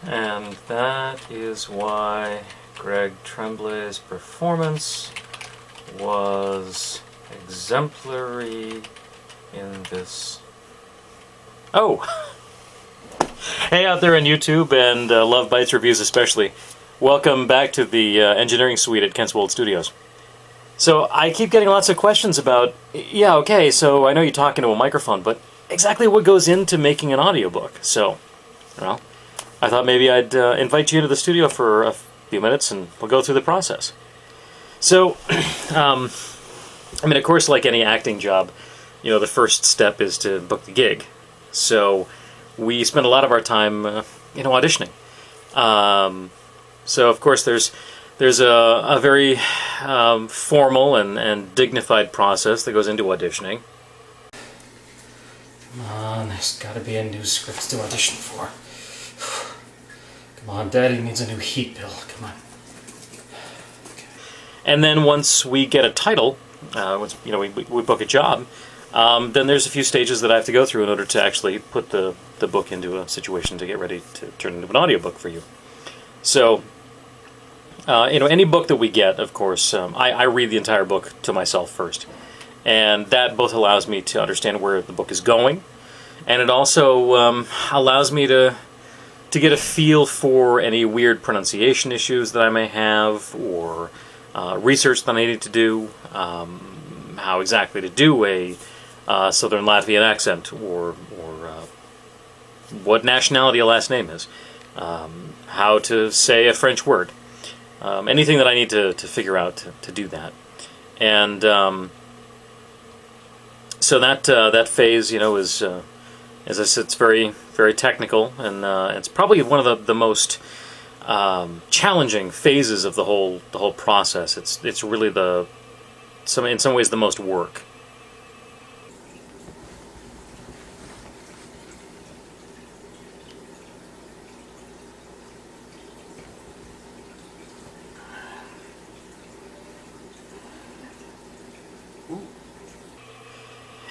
And that is why Greg Tremblay's performance was exemplary in this. Oh! Hey out there on YouTube and Love Bites Reviews especially. Welcome back to the engineering suite at Kentswold Studios. So I keep getting lots of questions about, yeah, okay, so I know you talk into a microphone, but exactly what goes into making an audiobook? So, well, I thought maybe I'd invite you into the studio for a few minutes and we'll go through the process. So, I mean, of course, like any acting job, you know, the first step is to book the gig. So we spend a lot of our time, auditioning. So, of course, there's a very formal and dignified process that goes into auditioning. Come on, there's got to be a new script to audition for. Come on, Daddy needs a new heat bill. Come on. Okay. And then once we get a title, once we book a job, then there's a few stages that I have to go through in order to actually put the book into a situation to get ready to turn into an audiobook for you. So, any book that we get, of course, I read the entire book to myself first. And that both allows me to understand where the book is going, and it also allows me to get a feel for any weird pronunciation issues that I may have, or research that I need to do, how exactly to do a Southern Latvian accent, or what nationality a last name is, how to say a French word. Anything that I need to figure out to do that. And so that phase, is, as I said, it's very, very technical, and it's probably one of the most challenging phases of the whole process. It's really in some ways the most work.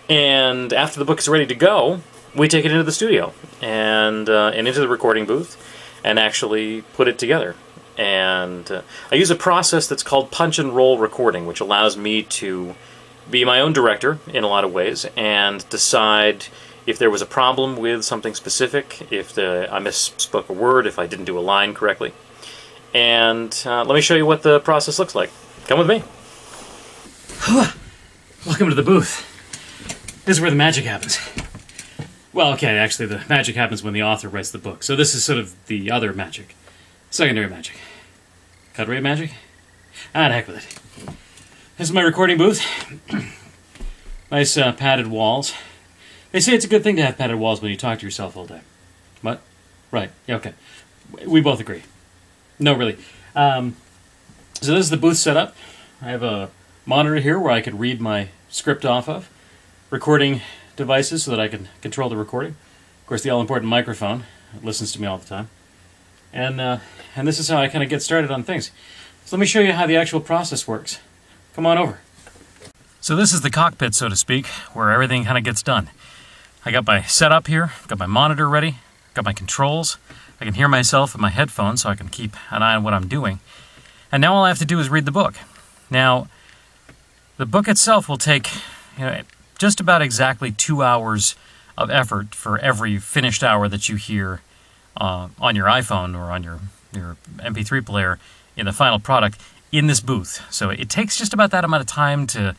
And after the book is ready to go, we take it into the studio and into the recording booth and actually put it together. And I use a process that's called punch and roll recording, which allows me to be my own director in a lot of ways and decide if there was a problem with something specific, if I misspoke a word, if I didn't do a line correctly. And let me show you what the process looks like. Come with me. Welcome to the booth. This is where the magic happens. Well, okay, actually the magic happens when the author writes the book. So this is sort of the other magic. Secondary magic. Cut rate magic? Ah, the heck with it. This is my recording booth. Nice padded walls. They say it's a good thing to have padded walls when you talk to yourself all day. What? Right, yeah, okay. We both agree. No, really. So this is the booth setup. I have a monitor here where I can read my script off of. Recording devices so that I can control the recording. Of course, the all-important microphone. It listens to me all the time. And this is how I kind of get started on things. So let me show you how the actual process works. Come on over. So this is the cockpit, so to speak, where everything kind of gets done. I got my setup here, got my monitor ready, got my controls. I can hear myself in my headphones so I can keep an eye on what I'm doing. And now all I have to do is read the book. Now, the book itself will take, just about exactly 2 hours of effort for every finished hour that you hear on your iPhone or on your MP3 player in the final product in this booth. So it takes just about that amount of time to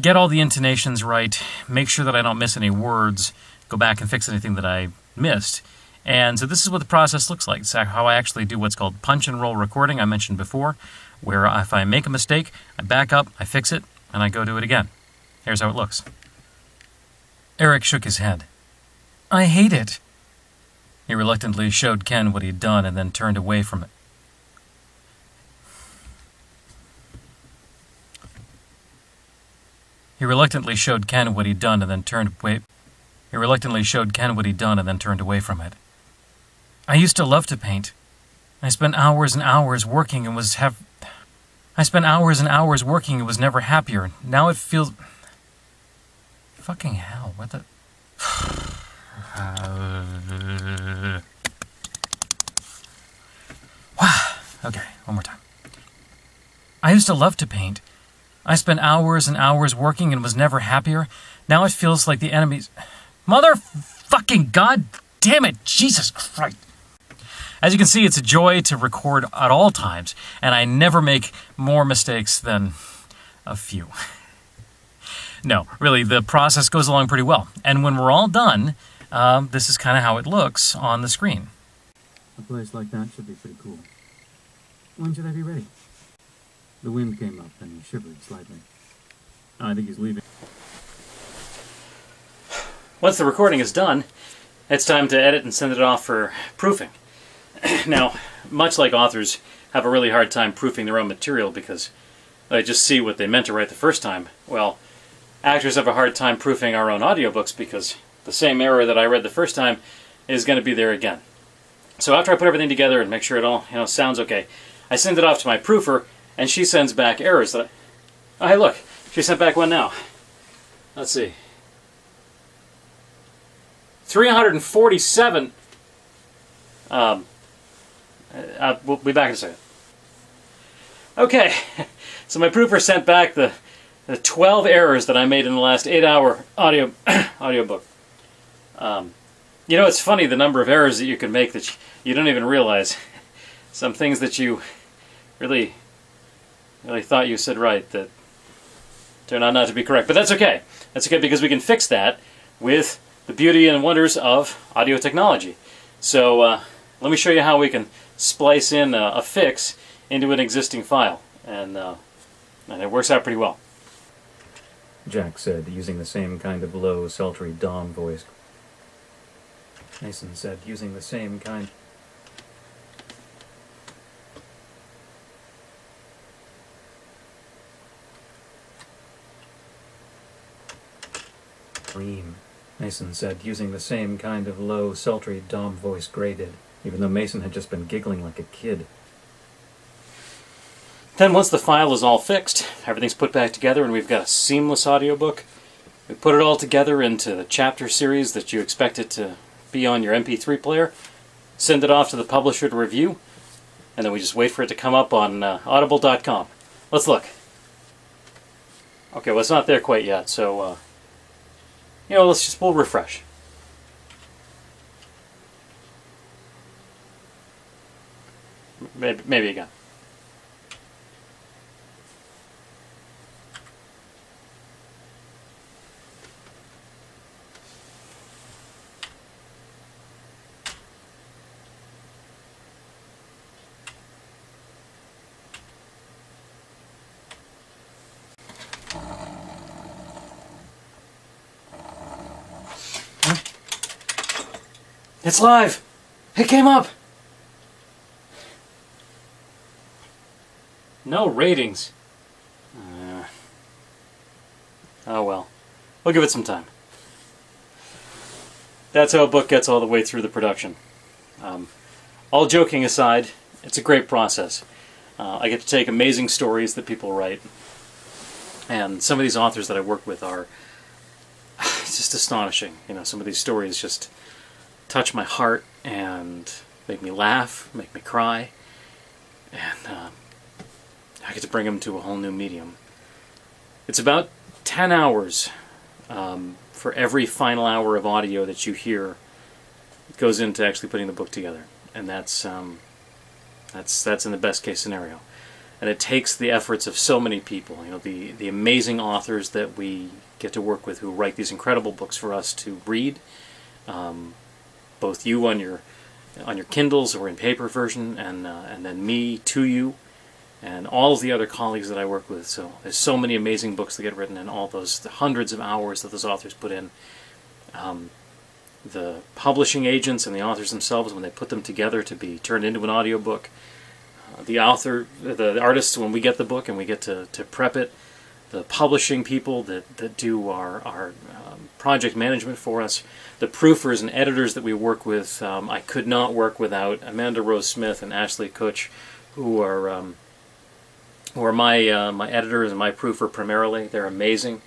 get all the intonations right, make sure that I don't miss any words, go back and fix anything that I missed. And so this is what the process looks like. It's how I actually do what's called punch and roll recording I mentioned before, where if I make a mistake, I back up, I fix it, and I go do it again. Here's how it looks. Eric shook his head. I hate it. He reluctantly showed Ken what he'd done and then turned away from it. He reluctantly showed Ken what he'd done and then turned away. He reluctantly showed Ken what he'd done and then turned away from it. I used to love to paint. I spent hours and hours working and was never happier. Now it feels... Fucking hell, what the... Okay, one more time. I used to love to paint. I spent hours and hours working and was never happier. Now it feels like the enemy's... Motherfucking god damn it, Jesus Christ. As you can see, it's a joy to record at all times, and I never make more mistakes than a few. No, really, the process goes along pretty well. And when we're all done, this is kind of how it looks on the screen. A place like that should be pretty cool. When should I be ready? The wind came up and he shivered slightly. I think he's leaving. Once the recording is done, it's time to edit and send it off for proofing. Now, much like authors have a really hard time proofing their own material because they just see what they meant to write the first time, well, actors have a hard time proofing our own audiobooks because the same error that I read the first time is going to be there again. So after I put everything together and make sure it all sounds okay, I send it off to my proofer, and she sends back errors that oh, hey, look, she sent back one now. Let's see. 347. We'll be back in a second. Okay, so my proofer sent back the 12 errors that I made in the last 8-hour audiobook. You know, it's funny the number of errors that you can make that you don't even realize. Some things that you really thought you said right that turn out not to be correct. But that's okay. That's okay because we can fix that with the beauty and wonders of audio technology. So let me show you how we can splice in a fix into an existing file. And it works out pretty well. Jack said, using the same kind of low, sultry Dom voice. Mason said, using the same kind... Dream. Mason said, using the same kind of low, sultry Dom voice Gray did, even though Mason had just been giggling like a kid. Then once the file is all fixed, everything's put back together and we've got a seamless audiobook. We put it all together into the chapter series that you expect it to be on your MP3 player, send it off to the publisher to review, and then we just wait for it to come up on audible.com. Let's look. Okay, well it's not there quite yet, so we'll refresh. Maybe again. It's live! It came up! No ratings. Oh well. We'll give it some time. That's how a book gets all the way through the production. All joking aside, it's a great process. I get to take amazing stories that people write, and some of these authors that I work with are it's just astonishing. You know, some of these stories just touch my heart and make me laugh, make me cry, and I get to bring them to a whole new medium. It's about 10 hours for every final hour of audio that you hear. It goes into actually putting the book together, and that's in the best case scenario. And it takes the efforts of so many people. You know, the amazing authors that we get to work with who write these incredible books for us to read. Both you on your Kindles or in paper version, and then me to you, and all of the other colleagues that I work with. So there's so many amazing books that get written, and all the hundreds of hours that those authors put in. The publishing agents and the authors themselves, when they put them together to be turned into an audiobook. The artists, when we get the book and we get to prep it. The publishing people that do our project management for us. The proofers and editors that we work with. I could not work without Amanda Rose Smith and Ashley Kutch, who are my editors and my proofer primarily. They're amazing,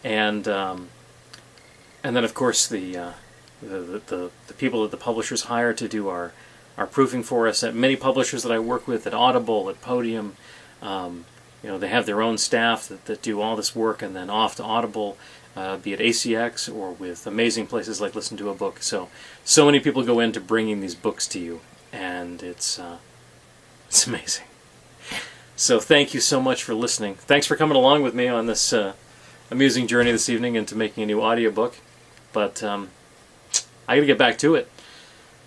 and then of course the people that the publishers hire to do our are proofing for us at many publishers that I work with, at Audible, at Podium. They have their own staff that do all this work, and then off to Audible, be it ACX or with amazing places like Listen to a Book. So many people go into bringing these books to you, and it's amazing. So thank you so much for listening. Thanks for coming along with me on this amusing journey this evening into making a new audiobook. But I got to get back to it.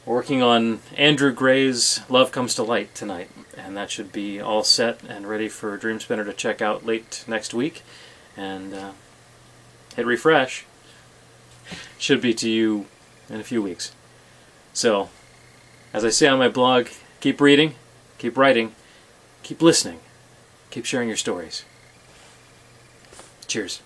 We're working on Andrew Gray's Love Comes to Light tonight, and that should be all set and ready for Dreamspinner to check out late next week. And hit refresh. Should be to you in a few weeks. So, as I say on my blog, keep reading, keep writing, keep listening, keep sharing your stories. Cheers.